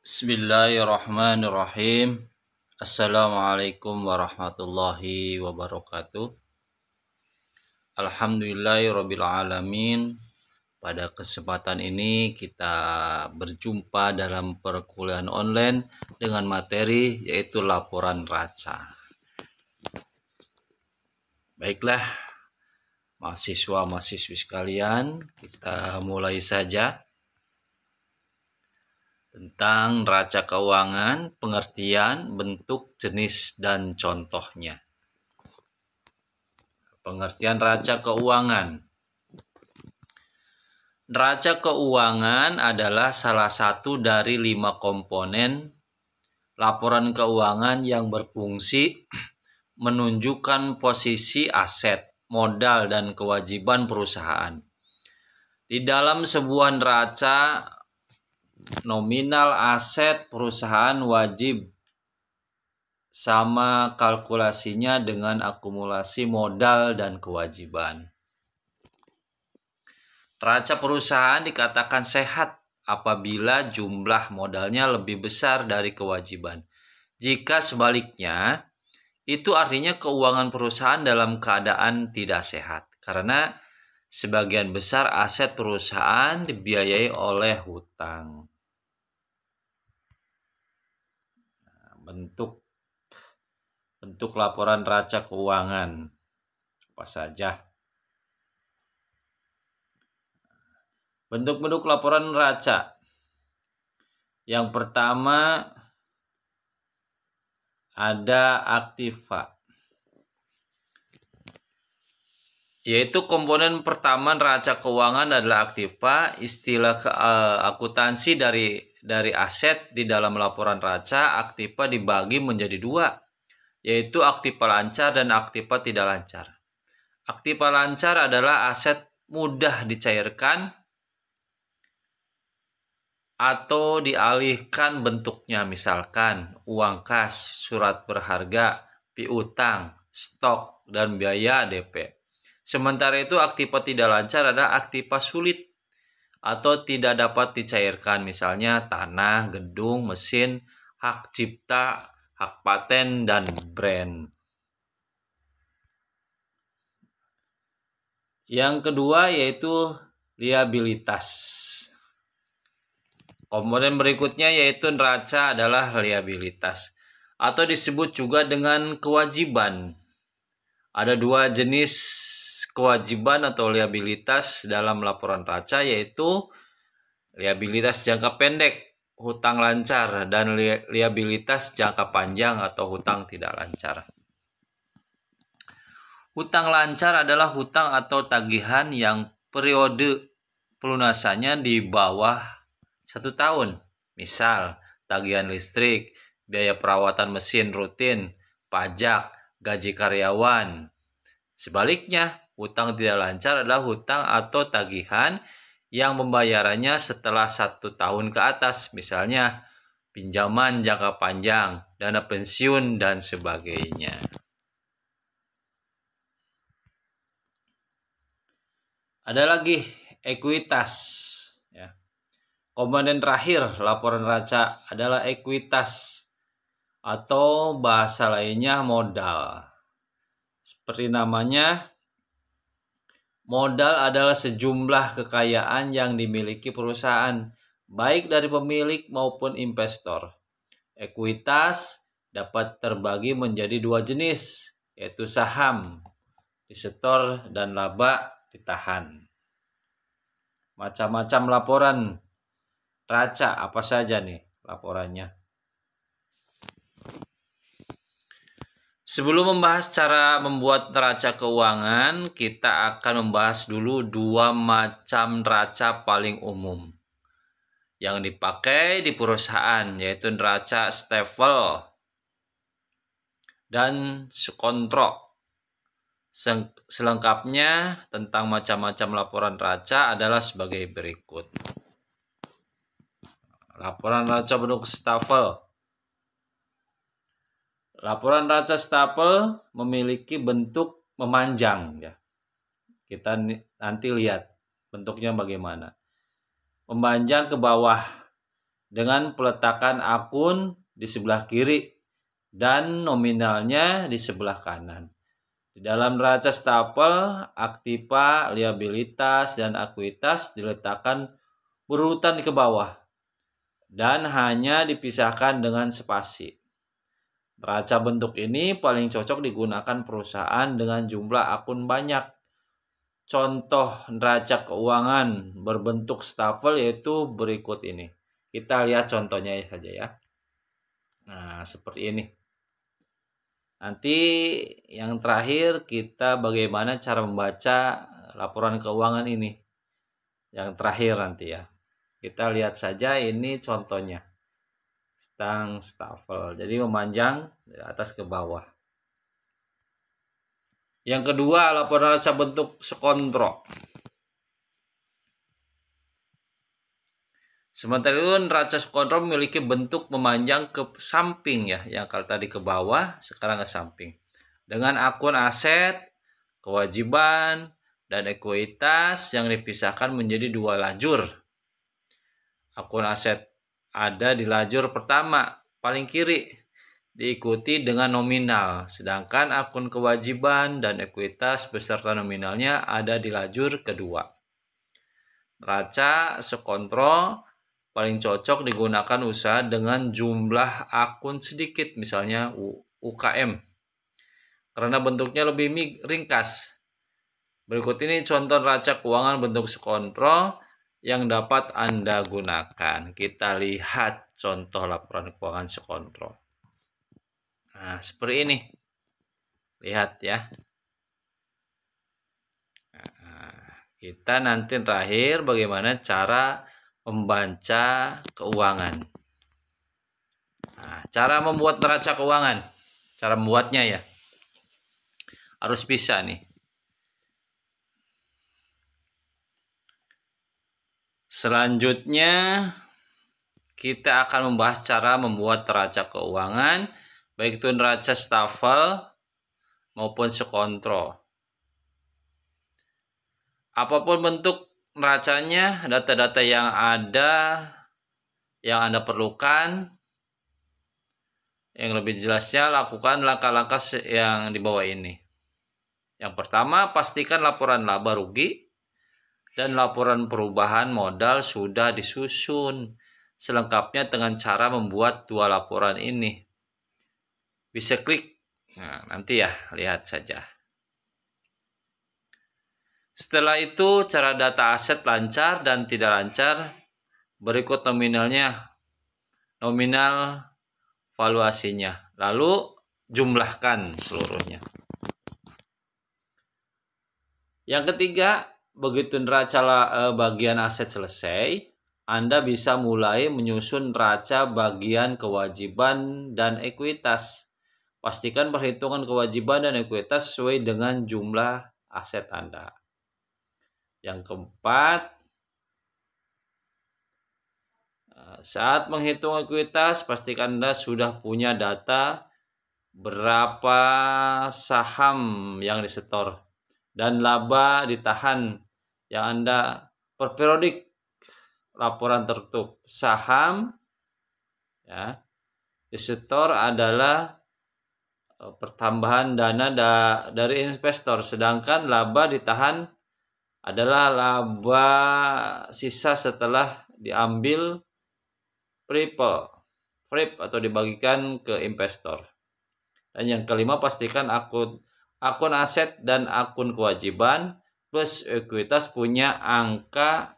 Bismillahirrahmanirrahim. Assalamualaikum warahmatullahi wabarakatuh. Alhamdulillahirrabbilalamin. Pada kesempatan ini kita berjumpa dalam perkuliahan online dengan materi yaitu laporan neraca. Baiklah, mahasiswa-mahasiswi sekalian, kita mulai saja. Tentang neraca keuangan, pengertian, bentuk, jenis, dan contohnya. Pengertian neraca keuangan. Neraca keuangan adalah salah satu dari 5 komponen laporan keuangan yang berfungsi menunjukkan posisi aset, modal, dan kewajiban perusahaan. Di dalam sebuah neraca, nominal aset perusahaan wajib sama kalkulasinya dengan akumulasi modal dan kewajiban. Neraca perusahaan dikatakan sehat apabila jumlah modalnya lebih besar dari kewajiban. Jika sebaliknya, itu artinya keuangan perusahaan dalam keadaan tidak sehat karena sebagian besar aset perusahaan dibiayai oleh hutang. Bentuk laporan neraca keuangan apa saja? Bentuk-bentuk laporan neraca. Yang pertama ada aktiva, yaitu komponen pertama neraca keuangan adalah aktiva. Istilah akuntansi dari aset di dalam laporan neraca. Aktiva dibagi menjadi 2, yaitu aktiva lancar dan aktiva tidak lancar. Aktiva lancar adalah aset mudah dicairkan atau dialihkan bentuknya, misalkan uang kas, surat berharga, piutang, stok, dan biaya DP. Sementara itu aktiva tidak lancar adalah aktiva sulit atau tidak dapat dicairkan, misalnya tanah, gedung, mesin, hak cipta, hak paten, dan brand. Yang kedua yaitu liabilitas. Komponen berikutnya yaitu neraca adalah liabilitas atau disebut juga dengan kewajiban. Ada 2 jenis kewajiban atau liabilitas dalam laporan neraca, yaitu liabilitas jangka pendek, hutang lancar, dan liabilitas jangka panjang atau hutang tidak lancar. Hutang lancar adalah hutang atau tagihan yang periode pelunasannya di bawah 1 tahun. Misal, tagihan listrik, biaya perawatan mesin rutin, pajak, gaji karyawan. Sebaliknya, hutang tidak lancar adalah hutang atau tagihan yang pembayarannya setelah 1 tahun ke atas. Misalnya, pinjaman jangka panjang, dana pensiun, dan sebagainya. Ada lagi ekuitas. Komponen terakhir laporan neraca adalah ekuitas atau bahasa lainnya modal. Seperti namanya, modal adalah sejumlah kekayaan yang dimiliki perusahaan, baik dari pemilik maupun investor. Ekuitas dapat terbagi menjadi 2 jenis, yaitu saham disetor dan laba ditahan. Macam-macam laporan neraca apa saja nih laporannya? Sebelum membahas cara membuat neraca keuangan, kita akan membahas dulu 2 macam neraca paling umum yang dipakai di perusahaan, yaitu neraca stafel dan skontro. Selengkapnya tentang macam-macam laporan neraca adalah sebagai berikut. Laporan neraca bentuk stafel. Laporan neraca stapel memiliki bentuk memanjang, ya. Kita nanti lihat bentuknya bagaimana. Memanjang ke bawah dengan peletakan akun di sebelah kiri dan nominalnya di sebelah kanan. Di dalam neraca stapel, aktiva, liabilitas, dan ekuitas diletakkan berurutan ke bawah dan hanya dipisahkan dengan spasi. Neraca bentuk ini paling cocok digunakan perusahaan dengan jumlah akun banyak. Contoh neraca keuangan berbentuk stapel yaitu berikut ini. Kita lihat contohnya saja ya. Nah, seperti ini. Nanti yang terakhir kita bagaimana cara membaca laporan keuangan ini. Yang terakhir nanti ya. Kita lihat saja ini contohnya. Stapel. Jadi memanjang dari atas ke bawah. Yang kedua, laporan neraca bentuk sekontro. Sementara itu neraca sekontro memiliki bentuk memanjang ke samping ya, yang kalau tadi ke bawah, sekarang ke samping. Dengan akun aset, kewajiban, dan ekuitas yang dipisahkan menjadi dua lajur. Akun aset ada di lajur pertama, paling kiri, diikuti dengan nominal, sedangkan akun kewajiban dan ekuitas beserta nominalnya ada di lajur kedua. Neraca sekontro paling cocok digunakan usaha dengan jumlah akun sedikit, misalnya UKM, karena bentuknya lebih ringkas. Berikut ini contoh neraca keuangan bentuk sekontro yang dapat Anda gunakan. Kita lihat contoh laporan keuangan sekontro. Nah, seperti ini. Lihat ya. Nah, kita nanti terakhir bagaimana cara membaca keuangan. Nah, cara membuat neraca keuangan. Cara membuatnya ya. Harus bisa nih. Selanjutnya kita akan membahas cara membuat neraca keuangan, baik itu neraca stafel maupun sekontro. Apapun bentuk neracanya, data-data yang ada, yang Anda perlukan, yang lebih jelasnya lakukan langkah-langkah yang di bawah ini. Yang pertama, pastikan laporan laba rugi dan laporan perubahan modal sudah disusun selengkapnya dengan cara membuat dua laporan ini. Bisa klik. Nah, nanti ya, lihat saja. Setelah itu, cara data aset lancar dan tidak lancar. Berikut nominalnya, nominal valuasinya. Lalu jumlahkan seluruhnya. Yang ketiga, begitu neraca bagian aset selesai, Anda bisa mulai menyusun neraca bagian kewajiban dan ekuitas. Pastikan perhitungan kewajiban dan ekuitas sesuai dengan jumlah aset Anda. Yang keempat, saat menghitung ekuitas, pastikan Anda sudah punya data berapa saham yang disetor dan laba ditahan yang Anda perperiodik laporan tertutup. Saham ya, disetor adalah pertambahan dana dari investor, sedangkan laba ditahan adalah laba sisa setelah diambil free atau dibagikan ke investor. Dan yang kelima, pastikan akun aset dan akun kewajiban plus ekuitas punya angka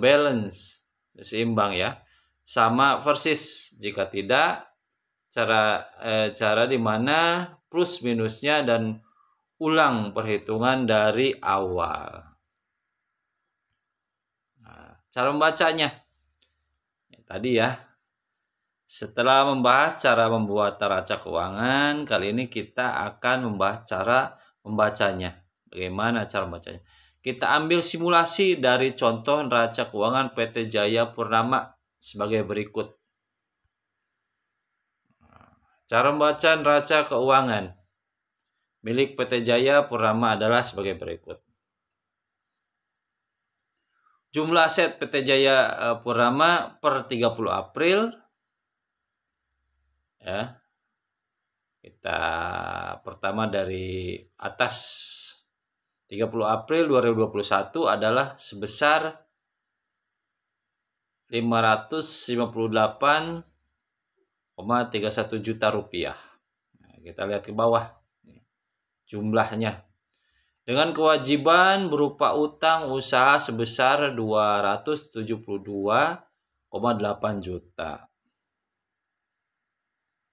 balance seimbang ya, sama persis. Jika tidak, cara di mana plus minusnya dan ulang perhitungan dari awal. Nah, cara membacanya tadi ya. Setelah membahas cara membuat neraca keuangan, kali ini kita akan membahas cara membacanya. Bagaimana cara membacanya? Kita ambil simulasi dari contoh neraca keuangan PT Jaya Purnama sebagai berikut. Cara membaca neraca keuangan milik PT Jaya Purnama adalah sebagai berikut. Jumlah aset PT Jaya Purnama per 30 April ya. Kita pertama dari atas 30 April 2021 adalah sebesar 558,31 juta rupiah. Nah, kita lihat ke bawah jumlahnya. Dengan kewajiban berupa utang usaha sebesar 272,8 juta.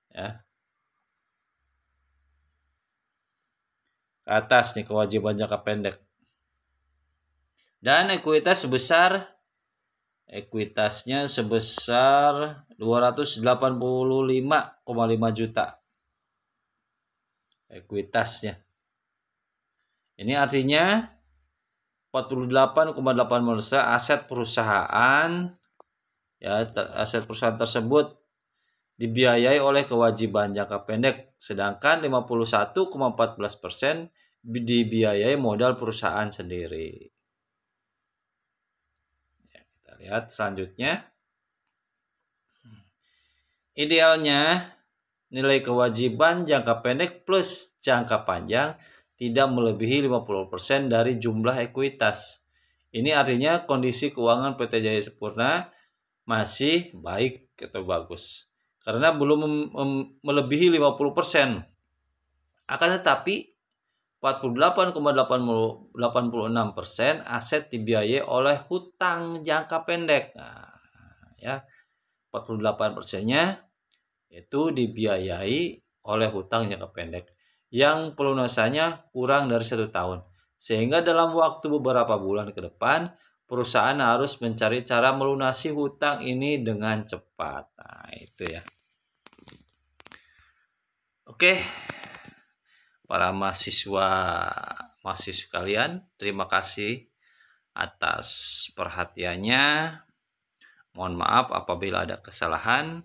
Ya. Ke atas nih kewajiban jangka pendek. Dan ekuitasnya sebesar 285,5 juta. Ekuitasnya. Ini artinya 48,8% aset perusahaan ya, aset perusahaan tersebut dibiayai oleh kewajiban jangka pendek, sedangkan 51,14% dibiayai modal perusahaan sendiri. Ya, kita lihat selanjutnya. Idealnya nilai kewajiban jangka pendek plus jangka panjang tidak melebihi 50% dari jumlah ekuitas. Ini artinya kondisi keuangan PT Jaya Sampurna masih baik atau bagus. Karena belum melebihi 50%. Akan tetapi 48,86% aset dibiayai oleh hutang jangka pendek. Nah, ya, 48%-nya itu dibiayai oleh hutang jangka pendek yang pelunasannya kurang dari 1 tahun. Sehingga dalam waktu beberapa bulan ke depan, perusahaan harus mencari cara melunasi hutang ini dengan cepat. Nah, itu ya. Oke, para mahasiswa kalian, terima kasih atas perhatiannya. Mohon maaf apabila ada kesalahan.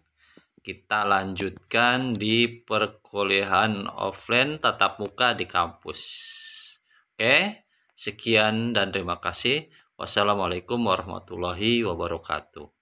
Kita lanjutkan di perkuliahan offline tatap muka di kampus. Oke, sekian dan terima kasih. Wassalamualaikum warahmatullahi wabarakatuh.